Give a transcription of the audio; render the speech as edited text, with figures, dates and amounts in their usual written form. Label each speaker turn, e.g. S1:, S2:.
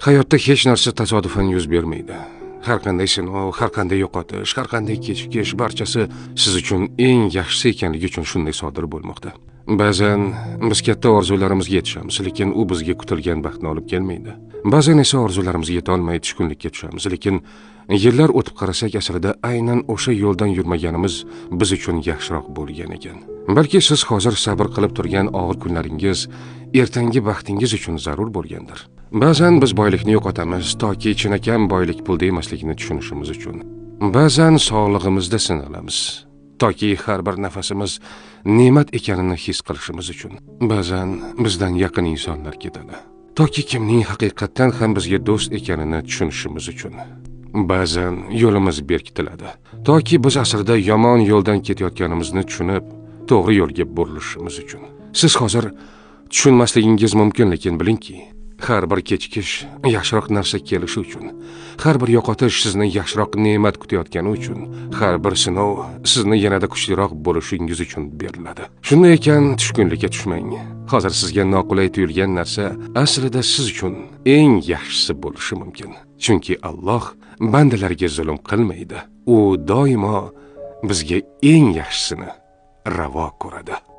S1: Hayotda hech narsa tasodifan yuz bermaydi. Har qanday sinov, har qanday yo'qotish, har qanday kechikish barchasi siz uchun eng yaxshisi ekanligi uchun shunday sodir bo'lmoqda. Ba'zan biz katta orzularimizga yetishamiz, lekin u bizga kutilgan baxtni olib kelmaydi. Ba'zan esa orzularimizga yeta olmay tushkunlikka tushamiz, lekin yillar o'tib qarasak aslida aynan o'sha yo'ldan yurmaganimiz biz uchun yaxshiroq bo'lgan ekan. Balki siz hozir sabr qilib turgan og'ir kunlaringiz ertangi baxtingiz uchun zarur bo'lgandir. Ba'zan biz boylikni yo'qotamiz toki chinakam boylik pulda emasligini tushunishimiz uchun. Ba'zan sog'lig'imizda sinalamiz toki har bir nafasimiz ne'mat ekanini his qilishimiz uchun. Ba'zan bizdan yaqin insonlar ketadi toki kimning haqiqatan ham bizga do'st ekanini tushunishimiz uchun. Ba'zan yo'limiz berkitiladi toki biz aslida yomon yo'ldan ketayotganimizni tushunib, to'g'ri yo'lga burilishimiz uchun. Siz hozir tushunmasligingiz mumkin, lekin bilingki, har bir kechikish yaxshiroq narsa kelishi uchun, har bir yo'qotish sizni yaxshiroq ne'mat kutayotgani uchun, har bir sinov sizni yanada kuchliroq bo'lishingiz uchun beriladi. Shunday ekan, tushkunlikka tushmang. Hozir sizga noqulay tuyulgan narsa aslida siz uchun eng yaxshisi bo'lishi mumkin. Chunki Alloh bandalarga zulm qilmaydi. U doimo bizga eng yaxshisini ravo ko'radi.